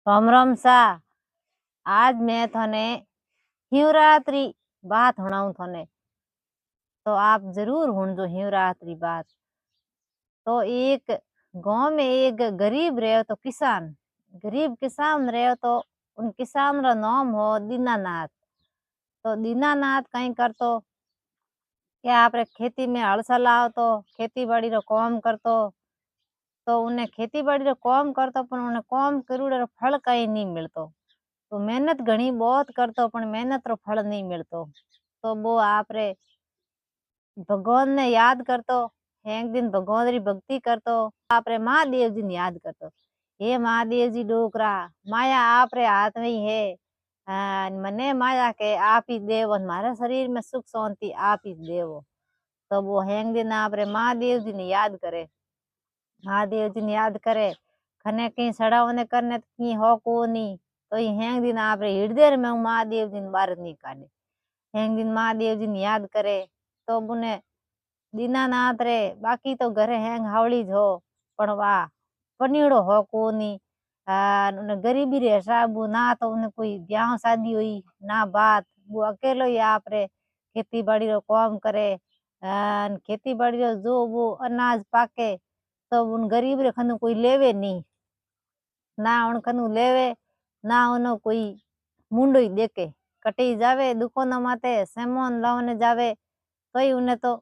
राम राम सा। आज मैं थने शिवरात्रि बात सुनाऊं थने। तो आप जरूर सुनजो शिवरात्रि बात। तो एक गांव में एक गरीब रहे तो किसान, गरीब किसान रहे तो उन किसान रो नाम हो दीनानाथ। तो दीनानाथ कहीं करतो कि आपरे खेती में हल चलाव तो खेती बाड़ी रो काम करतो। तो उन्हें खेती बाड़ी रो काम करतो पण उन्हें काम करूड़ो फल कहीं नहीं मिलतो। तो मेहनत घणी बहुत करतो पण मेहनत रो फल नहीं मिलतो। तो वो आपरे भगवान ने याद करतो। एक दिन भगवान री भक्ति करतो, आपरे महादेव जी ने याद करतो। हे महादेव जी डोकरा, माया आपरे हाथ में ही है। मने माया के आप ही देव, मारे शरीर में सुख शांति आप ही देव। तो वो एक दिन आपरे महादेव जी ने याद करे। महादेव जी ने याद करे खने कहीं सड़ावने करने की हो को नहीं। तो हेंग दिन आपरे हृदय में महादेव जी ने बाहर नहीं काढ़े। हेंग दिन महादेव जी ने याद करे तो बुने दीनानाथ रे बाकी तो घरे हेंग हावड़ी जो पण वाह पनीड़ो हो को नहीं। उन्हें गरीबी रे हिसाब ना तो उन्हें कोई ब्याह शादी हुई ना बात। वो अकेलो ही आप रे खेती बाड़ी रो काम करे। खेती बाड़ी रो जो वो अनाज पाके तो उन गरीब रे खनु कोई लेवे नहीं। ना उन खनु लेवे ना उनो कोई मुंडो ही देके कटी जावे दुकान माते सामान लावने जावे तो ही उन्हें तो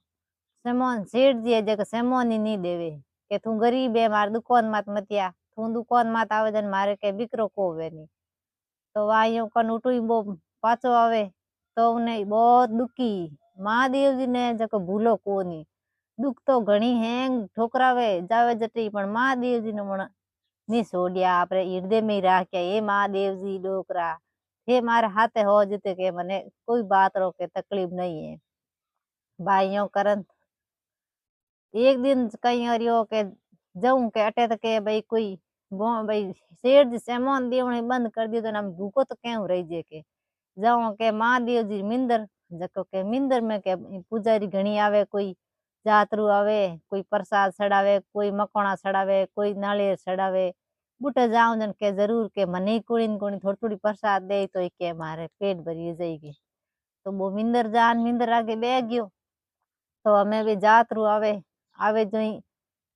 सामान सेठ जी जगह सामान ही नहीं देवे के तू गरीब है मार दुकान मात मतिया तू दुकान मात आवे जन मारे के बिक्रो को वे नहीं। तो वाइयों कन उठू वो पाछो आवे तो उन्हें बहुत दुखी। महादेव जी ने जको भूलो को नहीं। दुख तो घणी हेंग ठोकरावे जावे जटी पण महादेव जी ने मन नहीं छोड़िया आपरे हृदय में ही राख्या। हे महादेव जी डोकरा, हे मारे हाथे हो जते के मने कोई बात रो के तकलीफ नहीं है। भाइयों करन एक दिन कहीं हरियो के जाऊं के अटे तक के भाई कोई भाई शेर जी सामान देवणी बंद कर दियो तो हम भूखो तो क्यों रही जे के जाऊं के महादेव जी मिंदर जको के मिंदर में के पुजारी घणी आवे कोई जातरू आवे कोई प्रसाद चढ़ावे कोई मकोना चढ़ावे कोई नारियल चढ़ावे। बूटे जाऊं जन के जरूर के मने कोणी न कोणी थोड़ी थोड़ी प्रसाद दे तो के मारे पेट भरी जाएगी। तो वो मिंदर जान मिंदर आगे बह गयो। तो हमें भी जातरू आवे आवे जोई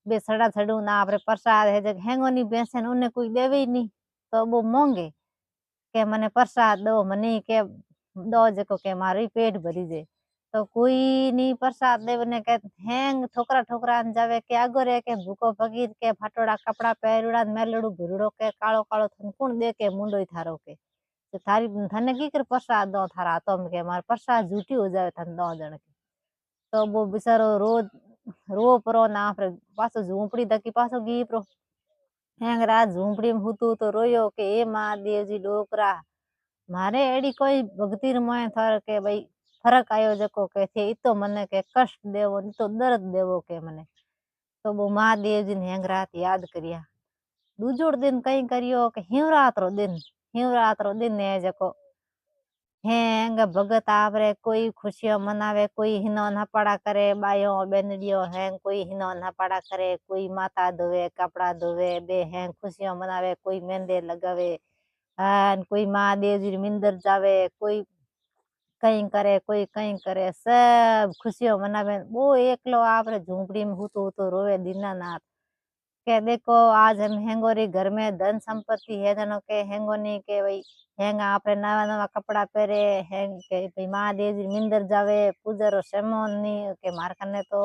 बे सड़ा छड़ू ना आपरे प्रसाद है जग हेंगो नी बेसन उन्हें कोई देवे ही नहीं। तो वो मोंगे के मने प्रसाद दो मने के दो जको के मारी पेट भरी जे। तो कोई नी प्रसाद देवने के हेंग ठोकरा ठोकरा न जावे के आगो रे के भूको फकीर के फाटोड़ा कपड़ा पहरुड़ा मेलड़ू भूरड़ो के कालो कालो थन कुण दे के मुंडो ही थारो के तो थारी थने की कर प्रसाद दो थारा तो के मार प्रसाद झूठी हो जावे थन दो जण के। तो वो बेचारो रोज रो परो ना फिर पाछो झूंपड़ी दकी पाछो गी परो हेंग रात झूंपड़ी में हुतू तो रोयो के हे महादेव जी डोकरा मारे एडी कोई भक्ति रमय थार के भाई फरक आयो जको के थे इतो मने के कष्ट देवो तो दर्द देवो के मने। तो वो महादेव जी ने हेंग रात याद करिया। दूजोड़ दिन कई करियो के हिवरात रो दिन है जको हेंग भगत आवरे कोई खुशियां मनावे कोई हिनो नपाड़ा करे बायो बेनडियो हेंग कोई हिनो नपाड़ा करे कोई माता धोवे कपड़ा धोवे बे हेंग खुशियां मनावे कोई मेहंदे लगावे। कोई महादेव जी मिंदर जावे कोई कहीं करे सब खुशियों मनावे। वो एकलो आपरे झूंपड़ी में हुतो हुतो रोवे दीनानाथ के देखो आज हम हेंगोरी घर में धन संपत्ति है जनो के हेंगोनी के भाई हेंग आपरे नवा नवा कपड़ा पहरे हेंग के भाई महादेव जी मिंदर जावे पूजरो सेमोन नी के मार कने तो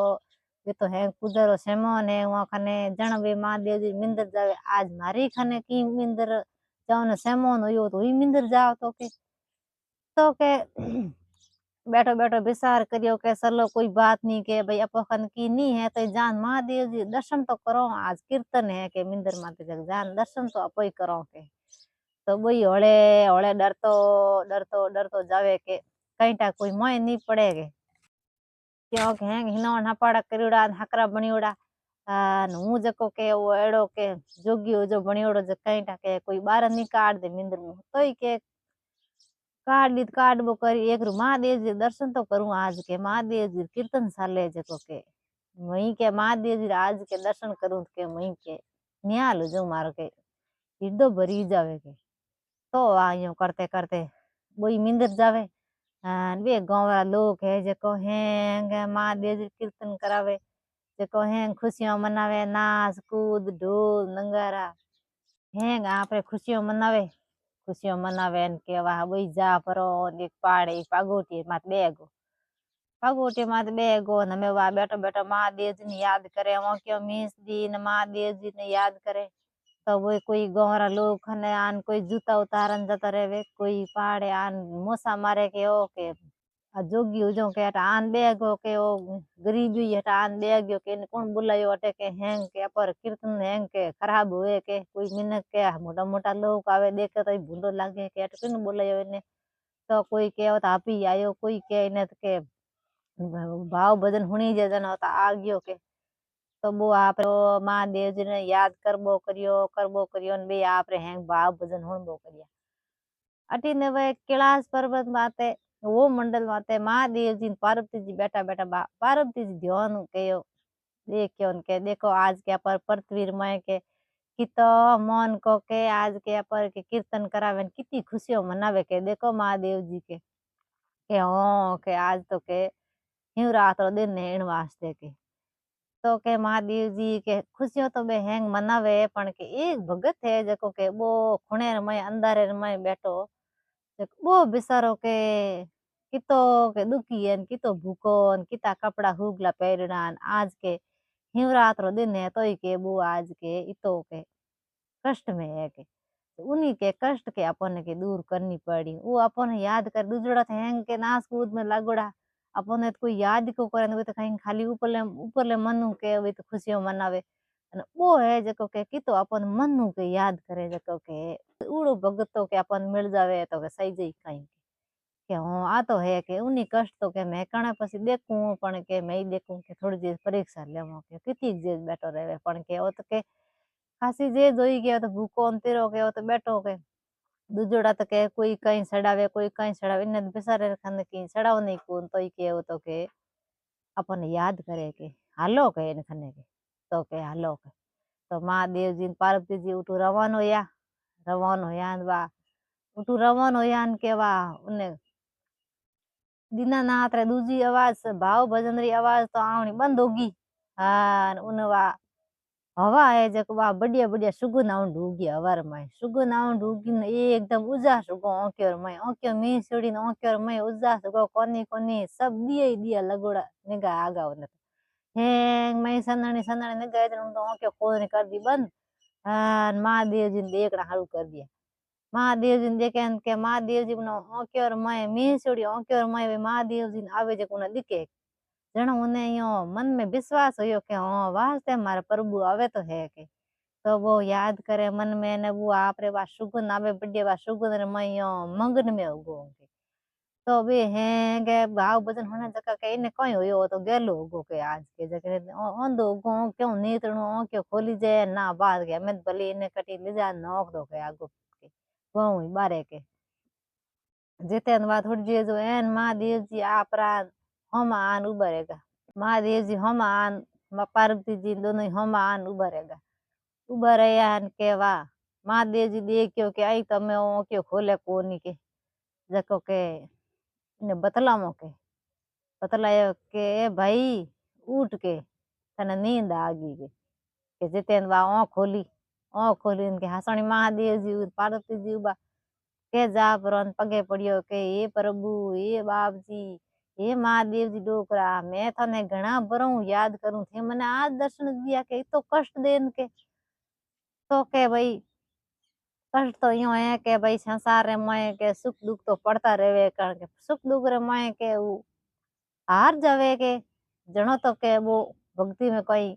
ये तो है पूजरो सेमोन है वहां कने जण वे महादेव जी मिंदर जावे आज मारी खने की मिंदर जाओ ने सेमोन होयो तो ही मिंदर जाओ तो के बैठो बैठो विचार करियो के चलो कोई बात नहीं के भाई अपन की नहीं है तो जान महादेव जी दर्शन तो करो आज कीर्तन है के मिंदर माते जग जान दर्शन तो अपो ही करो के। तो वही होले होले डरतो डरतो डरतो जावे के कहीं टा कोई मोय नहीं पड़ेगे क्योंकि हैं हिनो नपाड़ा करियोड़ा हकरा बणियोड़ा। हूँ जको के वो एड़ो के जोगियो जो बणियोड़ो जो कहीं टा के कोई बाहर नहीं काट दे मिंदर में तो ही के काट बो करी एक महादेव जी दर्शन तो करूं आज के महादेव जी कीर्तन साले जको के वही के महादेव जी आज के दर्शन करूं के वही के निहाल जो मारो के हिरदो भरी जावे के। तो आ यूं करते करते बोई मींदर जावे। बे गांव वाला लोग है जको हैंग महादेव जी कीर्तन करावे, जको हैंग खुशियां मनावे, नाच कूद ढोल नंगारा हैंग आपरे खुशियां मनावे। खुशियां मनावे ने केवा बोई जा परो एक पाड़े पागोटी मात बेगो। पागोटी मात बेगो ने हमें वा बैठो बैठो महादेव जी ने याद करे, वो क्यों मीस दी ने महादेव जी ने याद करे। तो वो कोई गाँव लोग खने आन कोई जूता उतारन जाता रहे, कोई पहाड़े आन मोसा मारे के ओ के जोगी उजो के हटा आन बेगो के ओ गरीबी हटा आन बेगो के कौन बुलायो अटे के हैंग के पर कीर्तन हैंग के खराब हुए के कोई मिनक के मोटा मोटा लोग आवे देखे तो भूंडो लागे के अटे किन बुलायो इने। तो कोई के हापी आयो, कोई के इने के भाव भजन हुणी जे जन होता आ गयो के। तो वो आप महादेव जी ने याद करबो करियो ने बे आप रे हैंग भाव भजन हुणबो करिया। अटीने वे कैलाश पर्वत माते वो मंडल माते महादेव जी पार्वती जी बैठा बैठा पार्वती जी ध्यान कयो देखियो उनके देखो आज के पर पृथ्वी में के कितो मन को के आज के पर के कीर्तन करावे कितनी खुशियों मनावे के देखो महादेव जी के हो के आज तो के यूं रात रो दिन है इन वास्ते के। तो के महादेव जी के खुशियों तो बे हैंग मनावे पण के एक भगत है जको के वो खुणे में अंधारे में बैठो वो बिचारो के कितो के दुखी है कितो भूखो किता कपड़ा हुगला पहरना आज के यूं रात रो दिन है तो के वो आज के इतो के कष्ट में है के उन्हीं के कष्ट के अपन के दूर करनी पड़ी। वो अपन याद कर दूजड़ा थे हैंग के नाच कूद में लागोड़ा अपन कोई याद को करे वे तो कहीं खाली ऊपरले मनु के वे तो खुशियों मनावे। वो है जको के कितो अपन मनु के याद करे जको के उड़ो भगतो के अपन मिल जावे तो के सही जई कहीं के हूँ आ तो है के उन्हीं कष्ट तो के मैं कणे पछी देखूं पण के मैं ही देखूं के थोड़ी देर परीक्षा लेवो के किती जेज बैठो रहे पण के ओ तो के खासी जे जोई गयो तो भूखो अंतेरो गयो तो बैठो के दूजोड़ा तो के कोई कहीं सड़ावे कोई कहीं सड़ावे इन्हें बेचारे खंद की सड़ाव नहीं कौन तो ही के तो के अपन याद करे के हालो के इन खने के तो के हालो के। तो महादेव जी पार्वती जी उठू रवान होया बा उठू रवान होया के वा उन्हें दीनानाथ रे दूजी आवाज भाव भजन री आवाज तो आवनी बंद होगी। हाँ उन वा हवा है जको वा बढ़िया बढ़िया सुगंध आवन ढूगी हवार में सुगंध आवन ढूगी ने एकदम उजास गो ओक्योर में ओक्यो मी सुड़ी ने ओक्योर में उजास गो कोनी कोनी सब दिए दिया लगोड़ा निगा आगा ने हैंग मैं सनणी सनणी निगा इधर तो ओक्यो कोनी कर दी बंद। महादेव जी ने देखना हारू कर दिया। महादेव जी ने देखे के महादेव जी नो ओक्योर में मी सुड़ी ओक्योर में महादेव जी आवे जको ने दिखे जण उन्हें यो मन में विश्वास हो कि हाँ वास्ते मारे प्रभु आवे तो है के। तो वो याद करे मन में ने वो आपरे वा सुगंध आवे बढ़िया वा सुगंध में यो मगन में उगो तो वे हैं के भाव भजन होने जका के इने कोई होयो तो गेलो उगो के आज के जके ओंदो गो क्यों नीतणो क्यों खोली जे ना बात के मैं भले इने कटी ले जा नोक दो के आगो के गो बारे के जेते बात थोड़ी जे जो एन महादेव जी आपरा हम आन उबरेगा महादेव जी हम आन पार्वती जी दोनों ही हम आन उभा रहेगा उभा रहा के वाह महादेव जी देखियो के आई तमे ओ के खोले कोनी के जको के ने बतलामो के बतलायो के भाई उठ के तने नींद आ गई के जितेन वा ओ खोली इनके हसणी महादेव जी पार्वती जी उबा के जा परन पगे पड़ियो के हे प्रभु हे बाप जी हे महादेव जी डोकरा मैं थाने घना बरऊ याद करूं थे मैंने आज दर्शन दिया के तो कष्ट देन के तो के भाई कष्ट तो यूं है के भाई संसार रे मैं के सुख दुख तो पड़ता रहे कारण के सुख दुख रे मैं के वो हार जावे के जनो तो के वो भक्ति में कोई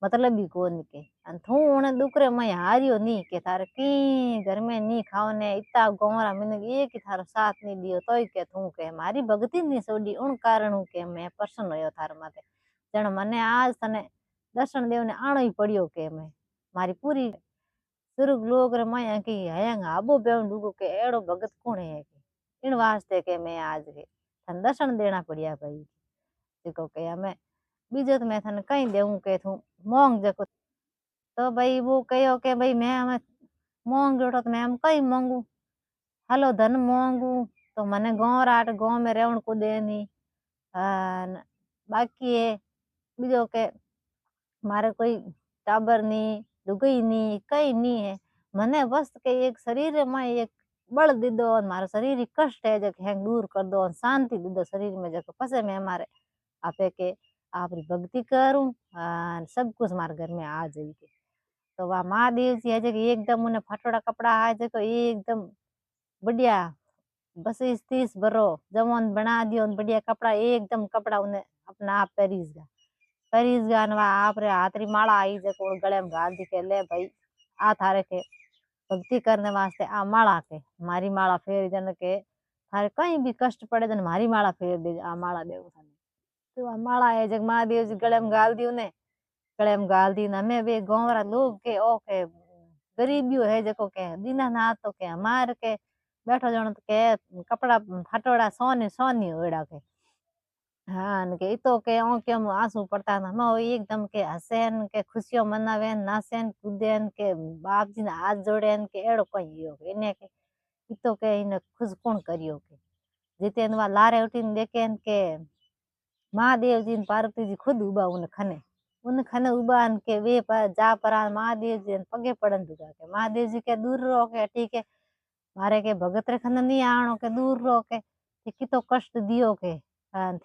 मतलब भी कोन के थू उन दुख रे मैं हारियो नी के थारे की घर में नी खाओ ने इतना गोमरा मैंने एक ही थारो साथ नहीं दियो तो के थू के मारी भक्ति नी सोडी उन कारण के मैं प्रसन्न होयो थार माथे जण मने आज तने दर्शन देव ने आनो ही पड़ियो के मैं मारी पूरी सुर्ग लोग रे मैं की हयंग आबो बेवन डूगो के एड़ो भगत कौन है के इन वास्ते के मैं आज के थन दर्शन देना पड़िया भाई देखो के हमें बीजो तो मैं थने कहीं देऊं के थू मोंग जको तो भाई वो कहो के भाई मैं हमें मोंग जोड़ो तो मैं हम कई मोंगू हलो धन मोंगू तो मने गाँव राट गाँव में रहण को दे नी बाकी है बीजो के मारे कोई टाबर नी लुगाई नी कई नी है मने बस के एक शरीर में एक बल दीदो और मारो शरीर ही कष्ट है जक हैंग दूर कर दो और शांति दीदो शरीर में जक पसे मैं मारे आपे के आपरी भक्ति करूं सब कुछ मारे घर में आ जाएगी तो वह महादेव जी है जक एकदम उन्हें फटोड़ा कपड़ा है जको एकदम बढ़िया बस तीस भरो जमन बना दियो बढ़िया कपड़ा एकदम कपड़ा उन्हें अपना आप परीस गया आप रे हाथ री माला आई जको गले में घाल दी के ले भाई आ थारे के भक्ति करने वास्ते आ माला के मारी माला फेर जन के थारे कहीं भी कष्ट पड़े जन मारी माला फेर दे आ माला देव थाने तो आ माला है जग महादेव जी गले में गाल दी उन्हें गले में गाल दी हमें वे गाँव वाला लोग के ओ के गरीबियो है जको के दीनानाथ तो के हमार के बैठो जनो तो के कपड़ा फटोड़ा सोने सोनी होड़ा के हाँ के तो के आंखों में आंसू पड़ता था मैं एकदम के हसेन के खुशियों मनावे नाचेन कूदेन के बाप जी ने हाथ जोड़ेन के एड़ो कहीं हो इने के तो के इने खुश कौन करियो के जितेन वा लारे उठीन देखेन के महादेव जी पार्वती जी खुद उबा उन खने उबान के वे पर जा परा महादेव जी पगे पड़न दुगा के महादेव जी के दूर रहो के ठीक है मारे के भगत रे खने नहीं आणो के दूर रहो के कितो कष्ट दियो के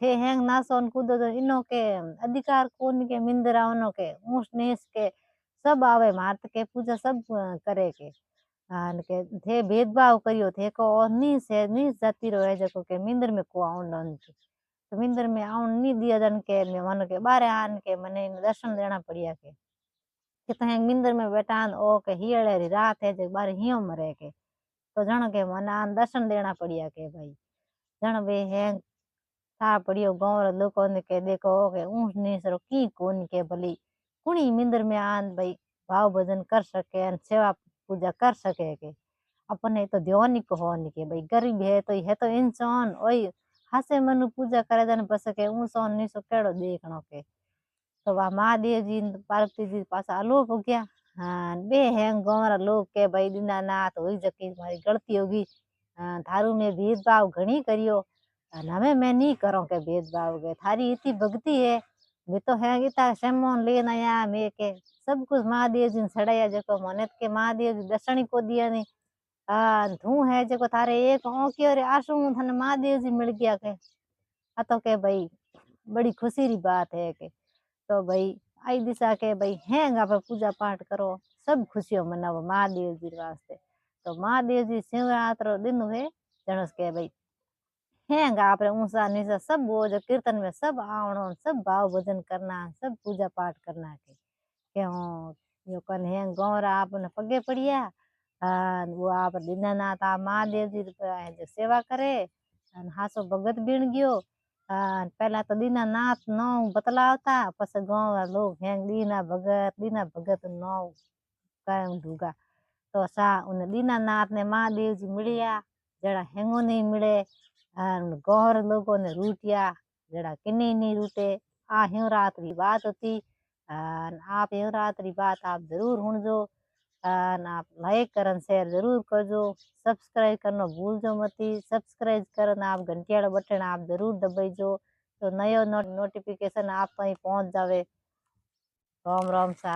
थे हैंग नासोन कूदो तो इनो के अधिकार कोन के मिंदरावनो के ऊंच नीच के सब आवे मात के पूजा सब करे के के थे भेदभाव करियो थे को और नी से नी जाती रहे जको के मिंदर में को आउन तो मिंदर में आउन नी दिया जन के मन के बारे आन के मने दर्शन देना पड़िया के तहे मिंदर में बैठान ओ के हियले री रात है जे बारे हियो मरे के तो जण के मन आन दर्शन देना पड़िया के भाई जण वे है था पड़ियो गाँव लोगों ने के देखो के ऊंच नीच रो की कोन के भली कुणी मिंदर में आन भाई भाव भजन कर सके सेवा पूजा कर सके के अपने तो ध्यान हो के भाई गरीब है तो इंसान ओई हासे मनु पूजा करे जन बस के ऊंचो नीचो केड़ो देखनो के तो वह महादेव जी पार्वती जी पास आलोप हो गया हाँ बे हैं गाँव लोग के भाई दीनानाथ हुई जकी तुम्हारी गलती होगी थारू में भेदभाव घणी करियो हमें मैं नहीं करो के भेदभाव के थारी इतनी भक्ति है वे तो है इतना सेमोन लेना आया मैं के सब कुछ महादेव जी ने छड़ाया जको मन के महादेव जी दर्शन को दिया नहीं तू है जको थारे एक ओंकी और आंसू थाने महादेव जी मिल गया के तो के भाई बड़ी खुशी री बात है के तो भाई आई दिशा के भाई हैं आप पूजा पाठ करो सब खुशियों मनाओ महादेव जी वास्ते तो महादेव जी शिवरात्र दिन हुए जनस के भाई हैं आप ऊंचा नीचा सब वो जो कीर्तन में सब आवणो सब भाव भजन करना सब पूजा पाठ करना के हाँ यो कन है गौर आपने पगे पड़िया वो आप दीनानाथ आप महादेव जी जो सेवा करे हासो भगत बीण गयो पहला तो दीनानाथ नौ बतलावता पस गाँव लोग हैं दीना भगत नौ ढूंगा तो सा उन दीनानाथ ने महादेव जी मिलिया जड़ा हेंगो नहीं मिले गौर लोगों ने रूटिया जड़ा किन्नी नहीं रूटे आ हिवरात्रि बात होती आप हिवरात्रि बात आप जरूर सुनजो आप लाइक करन शेयर जरूर करजो सब्सक्राइब करना भूलजो मती सब्सक्राइब करन आप घंटी वाला बटन आप जरूर दबाइजो तो नयो नोटिफिकेशन आप ताई पहुंच जावे राम राम सा।